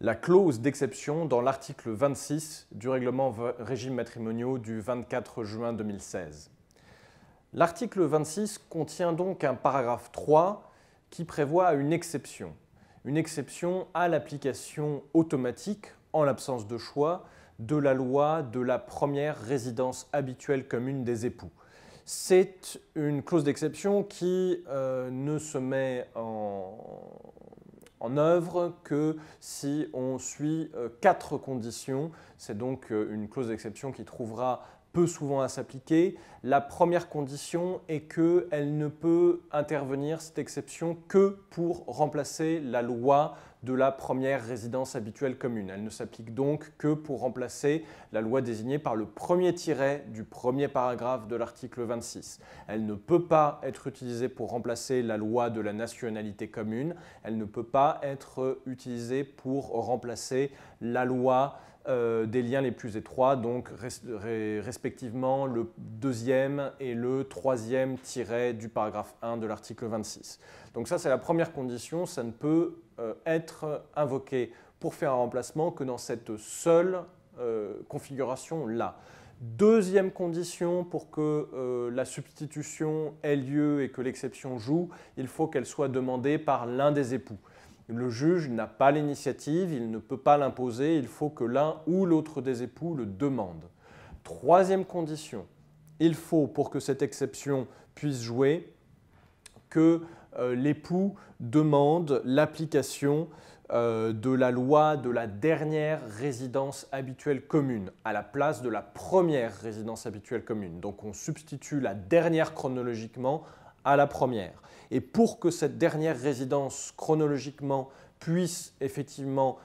la clause d'exception dans l'article 26 du règlement régimes matrimoniaux du 24 juin 2016. L'article 26 contient donc un paragraphe 3 qui prévoit une exception à l'application automatique, en l'absence de choix, de la loi de la première résidence habituelle commune des époux. C'est une clause d'exception qui ne se met en œuvre que si on suit 4 conditions. C'est donc une clause d'exception qui trouvera peu souvent à s'appliquer. La première condition est qu'elle ne peut intervenir, cette exception, que pour remplacer la loi de la première résidence habituelle commune. Elle ne s'applique donc que pour remplacer la loi désignée par le premier tiret du premier paragraphe de l'article 26. Elle ne peut pas être utilisée pour remplacer la loi de la nationalité commune. Elle ne peut pas être utilisée pour remplacer la loi des liens les plus étroits, donc respectivement le deuxième et le troisième tiret du paragraphe 1 de l'article 26. Donc ça, c'est la première condition, ça ne peut être invoqué pour faire un remplacement que dans cette seule configuration-là. Deuxième condition, pour que la substitution ait lieu et que l'exception joue, il faut qu'elle soit demandée par l'un des époux. Le juge n'a pas l'initiative, il ne peut pas l'imposer, il faut que l'un ou l'autre des époux le demande. Troisième condition, il faut, pour que cette exception puisse jouer, que l'époux demande l'application de la loi de la dernière résidence habituelle commune à la place de la première résidence habituelle commune. Donc on substitue la dernière chronologiquement à la première. Et pour que cette dernière résidence chronologiquement puisse effectivement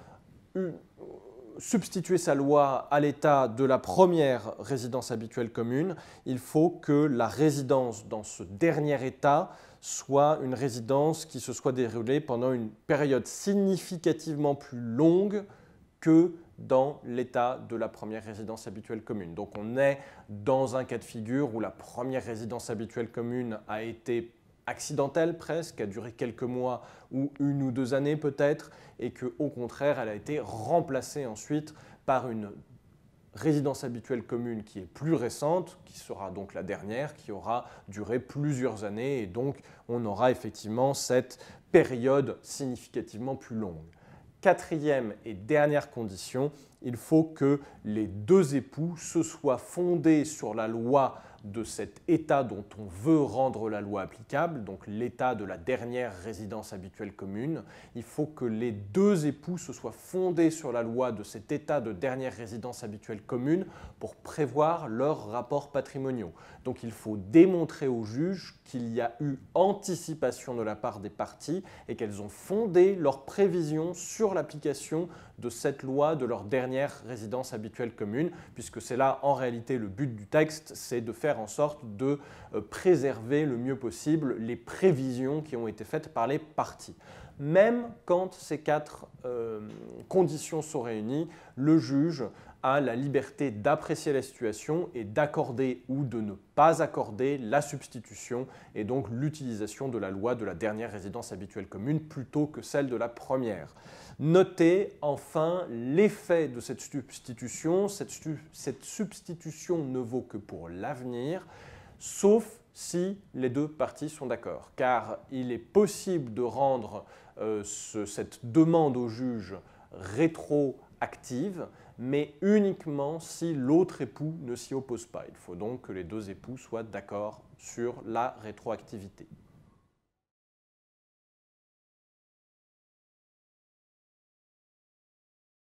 substituer sa loi à l'état de la première résidence habituelle commune, il faut que la résidence dans ce dernier état soit une résidence qui se soit déroulée pendant une période significativement plus longue que dans l'état de la première résidence habituelle commune. Donc on est dans un cas de figure où la première résidence habituelle commune a été accidentelle presque, a duré quelques mois ou 1 ou 2 années peut-être, et qu'au contraire, elle a été remplacée ensuite par une résidence habituelle commune qui est plus récente, qui sera donc la dernière, qui aura duré plusieurs années, et donc on aura effectivement cette période significativement plus longue. Quatrième et dernière condition, il faut que les deux époux se soient fondés sur la loi de cet état dont on veut rendre la loi applicable, donc l'état de la dernière résidence habituelle commune. Il faut que les deux époux se soient fondés sur la loi de cet état de dernière résidence habituelle commune pour prévoir leurs rapports patrimoniaux. Donc il faut démontrer au juge qu'il y a eu anticipation de la part des parties et qu'elles ont fondé leurs prévisions sur l'application de cette loi de leur dernière résidence habituelle commune, puisque c'est là en réalité le but du texte, c'est de faire en sorte de préserver le mieux possible les prévisions qui ont été faites par les parties. Même quand ces 4 conditions sont réunies, le juge a la liberté d'apprécier la situation et d'accorder ou de ne pas accorder la substitution et donc l'utilisation de la loi de la dernière résidence habituelle commune plutôt que celle de la première. Notez enfin l'effet de cette substitution. Cette substitution ne vaut que pour l'avenir, sauf si les deux parties sont d'accord, car il est possible de rendre cette demande au juge rétroactive, mais uniquement si l'autre époux ne s'y oppose pas. Il faut donc que les deux époux soient d'accord sur la rétroactivité.